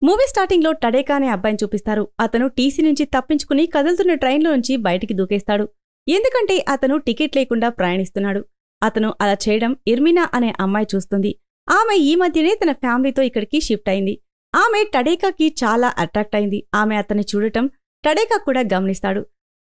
Movie starting లో టడేకా అనే అబ్బాయిని చూపిస్తారు. అతను టీసీ నుంచి తప్పించుకుని కదులుతున్న ట్రైన్లో నుంచి బయటికి దూకేస్తాడు. ఎందుకంటే అతను టికెట్ లేకుండా ప్రయాణిస్తున్నాడు. అతను అలా చేయడం ఇర్మినా అనే అమ్మాయి చూస్తుంది. ఆమె ఈ మధ్యనే తన ఫ్యామిలీతో ఇక్కడికి షిఫ్ట్ అయింది. ఆమె టడేకాకి చాలా అట్రాక్ట్ అయింది. ఆమె అతన్ని చూడటం టడేకా కూడా గమనిస్తాడు.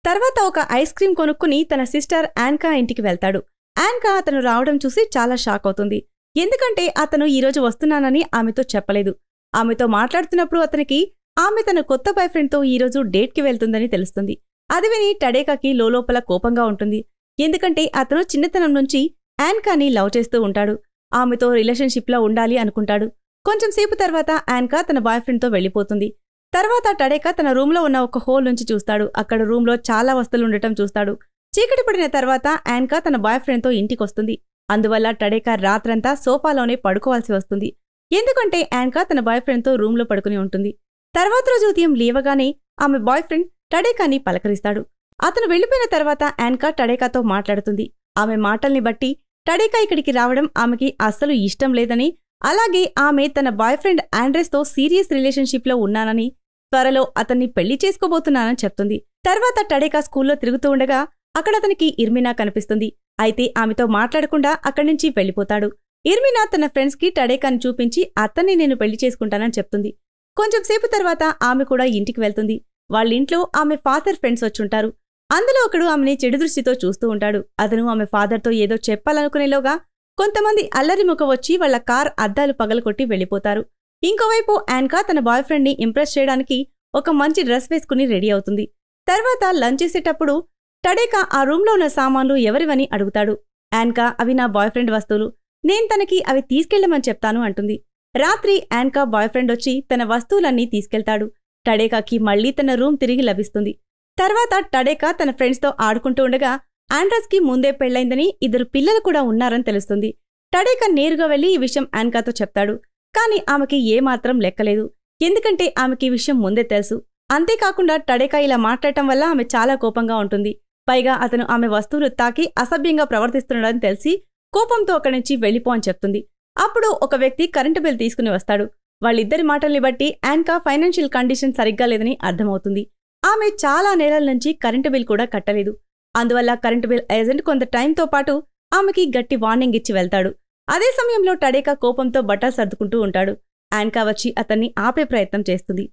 తర్వాత ఒక ఐస్ క్రీం కొనుక్కుని తన సిస్టర్ యాన్కా ఇంటికి వెళ్తాడు. యాన్కా అతను రావడం చూసి చాలా షాక్ అవుతుంది. ఎందుకంటే అతను ఈరోజు వస్తున్నానని ఆమెతో చెప్పలేదు. ఆమెతో మాట్లాడుతున్నప్పుడు అతనికి ఆమె తన కొత్త బాయ్ ఫ్రెండ్తో ఈరోజు డేట్కి వెళ్తుందని తెలుస్తుంది. అది విని టడేకాకి లోపల కోపంగా ఉంటుంది. ఎందుకంటే అతను చిన్నతనం నుంచి యాన్కాని లవ్ చేస్తూ ఉంటాడు. ఆమెతో రిలేషన్షిప్లో ఉండాలి అనుకుంటాడు. కొంచెం సేపు తర్వాత యాన్కా తన బాయ్ ఫ్రెండ్తో వెళ్లిపోతుంది. తర్వాత టడేకా తన రూమ్లో ఉన్న ఒక హోల్ నుంచి చూస్తాడు. అక్కడ రూమ్లో చాలా వస్తువులు ఉండటం చూస్తాడు. చీకటి పడిన తర్వాత యాన్కా తన బాయ్ ఫ్రెండ్తో ఇంటికొస్తుంది. అందువల్ల టడేకా రాత్రంతా సోఫాలోనే పడుకోవాల్సి వస్తుంది. ఎందుకంటే యాన్కా తన బాయ్ ఫ్రెండ్తో రూమ్లో పడుకుని ఉంటుంది. తర్వాత రోజు ఉదయం లేవగానే ఆమె బాయ్ ఫ్రెండ్ టడేకాని పలకరిస్తాడు. అతను వెళ్లిపోయిన తర్వాత యాన్కా టడేకాతో మాట్లాడుతుంది. ఆమె మాటల్ని బట్టి టడేకా ఇక్కడికి రావడం ఆమెకి అస్సలు ఇష్టం లేదని, అలాగే ఆమె తన బాయ్ ఫ్రెండ్ ఆండ్రెస్తో సీరియస్ రిలేషన్షిప్లో ఉన్నానని, త్వరలో అతన్ని పెళ్లి చేసుకోబోతున్నానని చెప్తుంది. తర్వాత టడేకా స్కూల్లో తిరుగుతూ ఉండగా అక్కడ అతనికి ఇర్మినా కనిపిస్తుంది. అయితే ఆమెతో మాట్లాడకుండా అక్కడి నుంచి వెళ్లిపోతాడు. ఇర్మినా తన ఫ్రెండ్స్కి టడేకాని చూపించి అతన్ని నేను పెళ్లి చేసుకుంటానని చెప్తుంది. కొంచెం సేపు తర్వాత ఆమె కూడా ఇంటికి వెళ్తుంది. వాళ్ళింట్లో ఆమె ఫాదర్ ఫ్రెండ్స్ వచ్చుంటారు. అందులో ఒకడు ఆమెని చెడు దృష్టితో చూస్తూ ఉంటాడు. అతను ఆమె ఫాదర్తో ఏదో చెప్పాలనుకునేలోగా కొంతమంది అల్లరి ముఖ వచ్చి వాళ్ల కార్ అద్దాలు పగలకొట్టి వెళ్లిపోతారు. ఇంకోవైపు యాన్కా తన బాయ్ ఫ్రెండ్ని ఇంప్రెస్ చేయడానికి ఒక మంచి డ్రెస్ వేసుకుని రెడీ అవుతుంది. తర్వాత లంచ్ చేసేటప్పుడు టడేకా ఆ రూమ్లో ఉన్న సామాన్లు ఎవరివని అడుగుతాడు. యాన్కా అవి నా బాయ్ ఫ్రెండ్ వస్తువులు, నేను తనకి అవి తీసుకెళ్లమని చెప్తాను అంటుంది. రాత్రి యాన్కా బాయ్ ఫ్రెండ్ వచ్చి తన వస్తువులన్నీ తీసుకెళ్తాడు. టడేకాకి మళ్లీ తన రూమ్ తిరిగి లభిస్తుంది. తర్వాత టడేకా తన ఫ్రెండ్స్తో ఆడుకుంటూ ఉండగా ఆండ్రస్కి ముందే పెళ్లైందని, 2 పిల్లలు కూడా ఉన్నారని తెలుస్తుంది. టడేకా నేరుగా వెళ్లి ఈ విషయం యాన్కాతో చెప్తాడు. కాని ఆమెకి ఏమాత్రం లెక్కలేదు. ఎందుకంటే ఆమెకి ఈ విషయం ముందే తెలుసు. అంతేకాకుండా టడేకా ఇలా మాట్లాడటం వల్ల ఆమె చాలా కోపంగా ఉంటుంది. పైగా అతను ఆమె వస్తువులు తాకి అసభ్యంగా ప్రవర్తిస్తున్నాడని తెలిసి కోపంతో అక్కడి నుంచి వెళ్లిపో అని చెప్తుంది. అప్పుడు ఒక వ్యక్తి కరెంటు బిల్ తీసుకుని వస్తాడు. వాళ్ళిద్దరి మాటల్ని బట్టి యాన్కా ఫైనాన్షియల్ కండిషన్ సరిగ్గా లేదని అర్థమవుతుంది. ఆమె చాలా నెలల నుంచి కరెంటు బిల్ కూడా కట్టలేదు. అందువల్ల కరెంటు బిల్ ఏజెంట్ కొంత టైంతో పాటు ఆమెకి గట్టి వార్నింగ్ ఇచ్చి వెళ్తాడు. అదే సమయంలో టడేకా కోపంతో బట్టలు సర్దుకుంటూ ఉంటాడు. యాన్కా వచ్చి అతన్ని ఆపే ప్రయత్నం చేస్తుంది.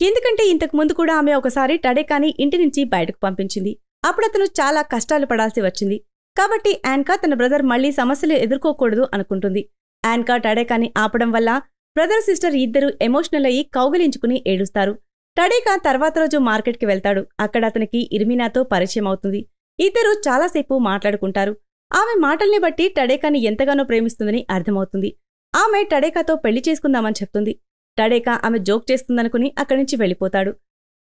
ఎందుకంటే ఇంతకు ముందు కూడా ఆమె ఒకసారి టడేకాని ఇంటి నుంచి బయటకు పంపించింది. అప్పుడతను చాలా కష్టాలు పడాల్సి వచ్చింది. కాబట్టి యాన్కా తన బ్రదర్ మళ్లీ సమస్యలు ఎదుర్కోకూడదు అనుకుంటుంది. యాన్కా టడేకాని ఆపడం వల్ల బ్రదర్ సిస్టర్ ఇద్దరు ఎమోషనల్ అయ్యి కౌగిలించుకుని ఏడుస్తారు. టడేకా తర్వాత రోజు మార్కెట్కి వెళ్తాడు. అక్కడ అతనికి ఇర్మినాతో పరిచయం అవుతుంది. ఇద్దరు చాలాసేపు మాట్లాడుకుంటారు. ఆమె మాటల్ని బట్టి టడేకాని ఎంతగానో ప్రేమిస్తుందని అర్థమవుతుంది. ఆమె టడేకాతో పెళ్లి చేసుకుందామని చెప్తుంది. టడేకా ఆమె జోక్ చేస్తుందనుకుని అక్కడి నుంచి వెళ్లిపోతాడు.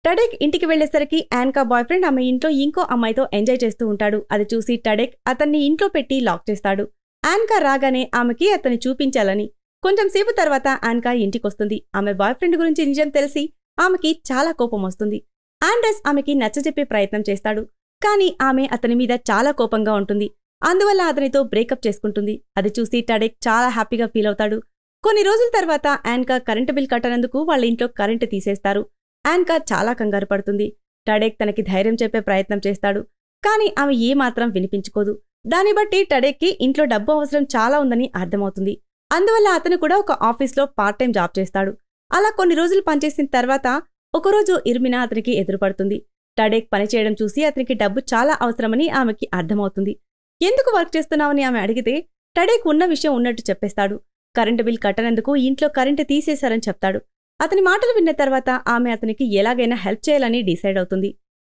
టడేక్ ఇంటికి వెళ్లేసరికి యాన్కా బాయ్ ఫ్రెండ్ ఆమె ఇంట్లో ఇంకో అమ్మాయితో ఎంజాయ్ చేస్తూ ఉంటాడు. అది చూసి టడేక్ అతన్ని ఇంట్లో పెట్టి లాక్ చేస్తాడు. యాన్కా రాగానే ఆమెకి అతన్ని చూపించాలని. కొంచెం సేపు తర్వాత యాన్కా ఇంటికొస్తుంది. ఆమె బాయ్ ఫ్రెండ్ గురించి నిజం తెలిసి ఆమెకి చాలా కోపం వస్తుంది. ఆండ్రెస్ ఆమెకి నచ్చజెప్పే ప్రయత్నం చేస్తాడు. కానీ ఆమె అతని మీద చాలా కోపంగా ఉంటుంది. అందువల్ల అతనితో బ్రేకప్ చేసుకుంటుంది. అది చూసి టడేక్ చాలా హ్యాపీగా ఫీల్ అవుతాడు. కొన్ని రోజుల తర్వాత యాన్కా కరెంటు బిల్ కట్టనందుకు వాళ్ళ ఇంట్లో కరెంటు తీసేస్తారు. యాన్కా చాలా కంగారు పడుతుంది. టడేక్ తనకి ధైర్యం చెప్పే ప్రయత్నం చేస్తాడు. కానీ ఆమె ఏమాత్రం వినిపించుకోదు. దాన్ని బట్టి టడేక్కి ఇంట్లో డబ్బు అవసరం చాలా ఉందని అర్థమవుతుంది. అందువల్ల అతను కూడా ఒక ఆఫీస్లో పార్ట్ టైం జాబ్ చేస్తాడు. అలా కొన్ని రోజులు పనిచేసిన తర్వాత ఒకరోజు ఇర్మినా అతనికి ఎదురుపడుతుంది. టడేక్ పనిచేయడం చూసి అతనికి డబ్బు చాలా అవసరమని ఆమెకి అర్థమవుతుంది. ఎందుకు వర్క్ చేస్తున్నావని ఆమె అడిగితే టడేక్ ఉన్న విషయం ఉన్నట్టు చెప్పేస్తాడు. కరెంటు బిల్ కట్టనందుకు ఇంట్లో కరెంటు తీసేశారని చెప్తాడు. అతని మాటలు విన్న తర్వాత ఆమె అతనికి ఎలాగైనా హెల్ప్ చేయాలని డిసైడ్ అవుతుంది.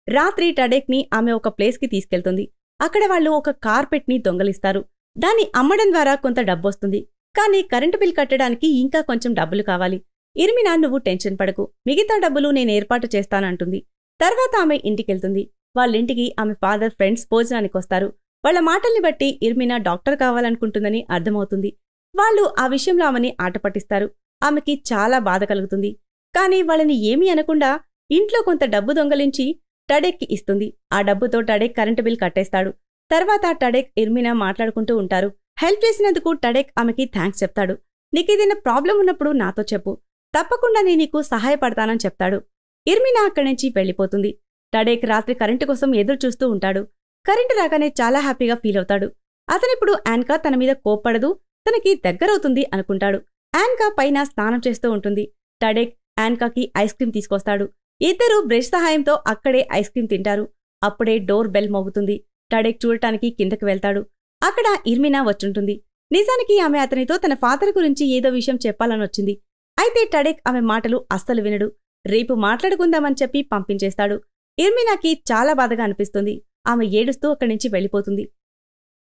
రాత్రి టడేక్ని ఆమె ఒక ప్లేస్కి తీసుకెళ్తుంది. అక్కడ వాళ్ళు ఒక కార్పెట్ని దొంగలిస్తారు. దాన్ని అమ్మడం ద్వారా కొంత డబ్బొస్తుంది. కానీ కరెంటు బిల్ కట్టడానికి ఇంకా కొంచెం డబ్బులు కావాలి. ఇర్మినా నువ్వు టెన్షన్ పడకు, మిగతా డబ్బులు నేను ఏర్పాటు చేస్తానంటుంది. తర్వాత ఆమె ఇంటికెళ్తుంది. వాళ్ళింటికి ఆమె ఫాదర్ ఫ్రెండ్స్ భోజనానికొస్తారు. వాళ్ల మాటల్ని బట్టి ఇర్మినా డాక్టర్ కావాలనుకుంటుందని అర్థమవుతుంది. వాళ్ళు ఆ విషయంలో ఆమెని ఆట పట్టిస్తారు. ఆమెకి చాలా బాధ కలుగుతుంది. కానీ వాళ్ళని ఏమీ అనకుండా ఇంట్లో కొంత డబ్బు దొంగలించి టడేక్కి ఇస్తుంది. ఆ డబ్బుతో టడేక్ కరెంటు బిల్ కట్టేస్తాడు. తర్వాత టడేక్ ఇర్మినా మాట్లాడుకుంటూ ఉంటారు. హెల్ప్ చేసినందుకు టడేక్ ఆమెకి థ్యాంక్స్ చెప్తాడు. నీకేదైనా ప్రాబ్లం ఉన్నప్పుడు నాతో చెప్పు, తప్పకుండా నేను నీకు సహాయపడతానని చెప్తాడు. ఇర్మినా అక్కడి నుంచి వెళ్ళిపోతుంది. టడేక్ రాత్రి కరెంటు కోసం ఎదురు చూస్తూ ఉంటాడు. కరెంటు రాగానే చాలా హ్యాపీగా ఫీల్ అవుతాడు. అతనిప్పుడు యాన్కా తన మీద కోప్పడదు, తనకి దగ్గరవుతుంది అనుకుంటాడు. యాన్కా పైన స్నానం చేస్తూ ఉంటుంది. టడేక్ యాన్కాకి ఐస్ క్రీం తీసుకొస్తాడు. ఇద్దరూ బ్రష్ సహాయంతో అక్కడే ఐస్ క్రీం తింటారు. అప్పుడే డోర్ బెల్ మోగుతుంది. టడేక్ చూడటానికి కిందకి వెళ్తాడు. అక్కడ ఇర్మినా వచ్చుంటుంది. నిజానికి ఆమె అతనితో తన ఫాదర్ గురించి ఏదో విషయం చెప్పాలనొచ్చింది. అయితే టడేక్ ఆమె మాటలు అస్సలు వినడు. రేపు మాట్లాడుకుందామని చెప్పి పంపించేస్తాడు. ఇర్మినాకి చాలా బాధగా అనిపిస్తుంది. ఆమె ఏడుస్తూ అక్కడి నుంచి వెళ్ళిపోతుంది.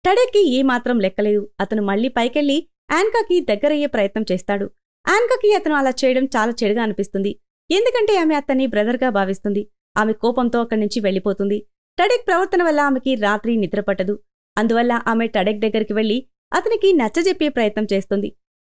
టడేక్కి ఏమాత్రం లెక్కలేదు. అతను మళ్లీ పైకెళ్లి యాన్కాకి దగ్గరయ్యే ప్రయత్నం చేస్తాడు. యాన్కాకి అతను అలా చేయడం చాలా చెడుగా అనిపిస్తుంది. ఎందుకంటే ఆమె అతన్ని బ్రదర్గా భావిస్తుంది. ఆమె కోపంతో అక్కడి నుంచి వెళ్ళిపోతుంది. టడేక్ ప్రవర్తన వల్ల ఆమెకి రాత్రి నిద్రపట్టదు. అందువల్ల ఆమె టడేక్ దగ్గరికి వెళ్లి అతనికి నచ్చజెప్పే ప్రయత్నం చేస్తుంది.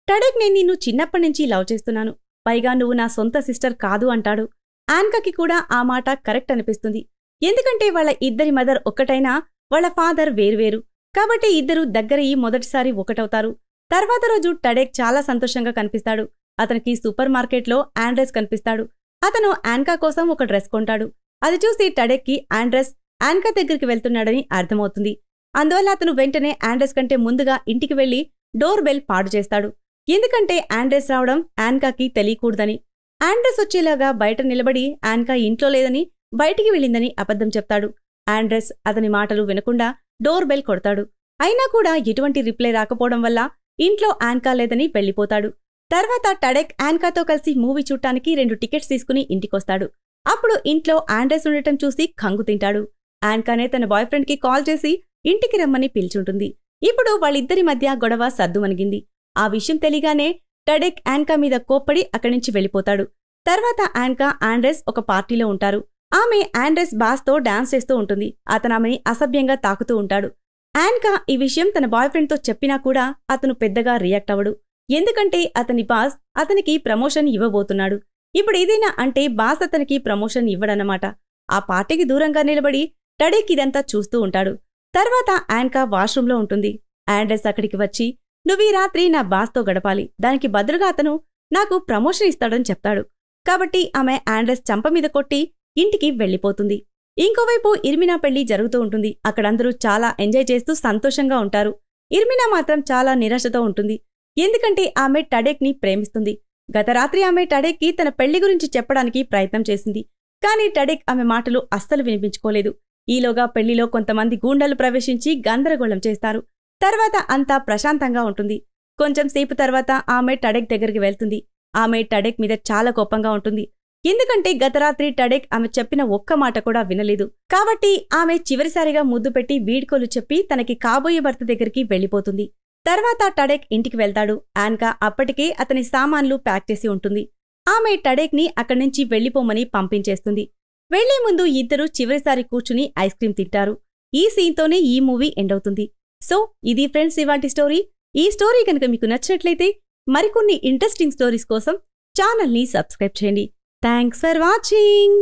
టడేక్ నేను నిన్ను చిన్నప్పటినుంచి లవ్ చేస్తున్నాను, పైగా నువ్వు నా సొంత సిస్టర్ కాదు అంటాడు. యాన్కాకి కూడా ఆ మాట కరెక్ట్ అనిపిస్తుంది. ఎందుకంటే వాళ్ళ ఇద్దరి మదర్ ఒక్కటైనా వాళ్ళ ఫాదర్ వేర్వేరు. కాబట్టి ఇద్దరూ దగ్గరయ్యి మొదటిసారి ఒకటవుతారు. తర్వాత రోజు టడేక్ చాలా సంతోషంగా కనిపిస్తాడు. అతనికి సూపర్ మార్కెట్లో ఆండ్రెస్ కనిపిస్తాడు. అతను యాన్కా కోసం ఒక డ్రెస్ కొంటాడు. అది చూసి టడేక్కి ఆండ్రెస్ యాన్కా దగ్గరికి వెళ్తున్నాడని అర్థమవుతుంది. అందువల్ల అతను వెంటనే ఆండ్రెస్ కంటే ముందుగా ఇంటికి వెళ్లి డోర్ బెల్ పాడు చేస్తాడు. ఎందుకంటే ఆండ్రెస్ రావడం యాన్కాకి తెలియకూడదని. ఆండ్రెస్ వచ్చేలాగా బయట నిలబడి యాన్కా ఇంట్లో లేదని, బయటికి వెళ్ళిందని అబద్ధం చెప్తాడు. ఆండ్రెస్ అతని మాటలు వినకుండా డోర్ బెల్ కొడతాడు. అయినా కూడా ఎటువంటి రిప్లై రాకపోవడం వల్ల ఇంట్లో యాన్కా లేదని వెళ్ళిపోతాడు. తర్వాత టడేక్ యాన్కాతో కలిసి మూవీ చూడటానికి 2 టికెట్స్ తీసుకుని ఇంటికొస్తాడు. అప్పుడు ఇంట్లో ఆండ్రెస్ ఉండటం చూసి కంగు తింటాడు. యాన్కానే తన బాయ్ ఫ్రెండ్కి కాల్ చేసి ఇంటికి రమ్మని పిలుచుంటుంది. ఇప్పుడు వాళ్ళిద్దరి మధ్య గొడవ సద్దుమణిగింది. ఆ విషయం తెలియగానే టడేక్ యాన్కా మీద కోప్పడి అక్కడి నుంచి వెళ్ళిపోతాడు. తర్వాత యాన్కా ఆండ్రెస్ ఒక పార్టీలో ఉంటారు. ఆమె ఆండ్రెస్ బాస్తో డాన్స్ చేస్తూ ఉంటుంది. అతను ఆమెని అసభ్యంగా తాకుతూ ఉంటాడు. యాన్కా ఈ విషయం తన బాయ్ ఫ్రెండ్తో చెప్పినా కూడా అతను పెద్దగా రియాక్ట్ అవ్వడు. ఎందుకంటే అతని బాస్ అతనికి ప్రమోషన్ ఇవ్వబోతున్నాడు. ఇప్పుడు ఏదైనా అంటే బాస్ అతనికి ప్రమోషన్ ఇవ్వడన్నమాట. ఆ పార్టీకి దూరంగా నిలబడి టడేక్ ఇదంతా చూస్తూ ఉంటాడు. తర్వాత యాన్కా వాష్రూంలో ఉంటుంది. ఆండ్రెస్ అక్కడికి వచ్చి నువ్వీ రాత్రి నా బాస్తో గడపాలి, దానికి బదులుగా అతను నాకు ప్రమోషన్ ఇస్తాడని చెప్తాడు. కాబట్టి ఆమె ఆండ్రెస్ చంప మీద కొట్టి ఇంటికి వెళ్ళిపోతుంది. ఇంకోవైపు ఇర్మినా పెళ్లి జరుగుతూ ఉంటుంది. అక్కడందరూ చాలా ఎంజాయ్ చేస్తూ సంతోషంగా ఉంటారు. ఇర్మినా మాత్రం చాలా నిరాశతో ఉంటుంది. ఎందుకంటే ఆమె టడేక్ని ప్రేమిస్తుంది. గత రాత్రి ఆమె టడేక్కి తన పెళ్లి గురించి చెప్పడానికి ప్రయత్నం చేసింది. కానీ టడేక్ ఆమె మాటలు అస్సలు వినిపించుకోలేదు. ఈలోగా పెళ్లిలో కొంతమంది గూండాలు ప్రవేశించి గందరగోళం చేస్తారు. తర్వాత అంతా ప్రశాంతంగా ఉంటుంది. కొంచెం సేపు తర్వాత ఆమె టడేక్ దగ్గరికి వెళ్తుంది. ఆమె టడేక్ మీద చాలా కోపంగా ఉంటుంది. ఎందుకంటే గత రాత్రి టడేక్ ఆమె చెప్పిన ఒక్క మాట కూడా వినలేదు. కాబట్టి ఆమె చివరిసారిగా ముద్దు పెట్టి వీడ్కోలు చెప్పి తనకి కాబోయే భర్త దగ్గరికి వెళ్ళిపోతుంది. తర్వాత టడేక్ ఇంటికి వెళ్తాడు. యాన్కా అప్పటికే అతని సామాన్లు ప్యాక్ చేసి ఉంటుంది. ఆమె టడేక్ని అక్కడి నుంచి వెళ్ళిపోమని పంపించేస్తుంది. వెళ్లే ముందు ఇద్దరూ చివరిసారి కూర్చుని ఐస్ క్రీం తింటారు. ఈ సీన్తోనే ఈ మూవీ ఎండ్ అవుతుంది. సో ఇది ఫ్రెండ్స్ ఇవాల్టి స్టోరీ. ఈ స్టోరీ కనుక మీకు నచ్చినట్లయితే మరికొన్ని ఇంట్రెస్టింగ్ స్టోరీస్ కోసం ఛానల్ని సబ్స్క్రైబ్ చేయండి. Thanks for watching.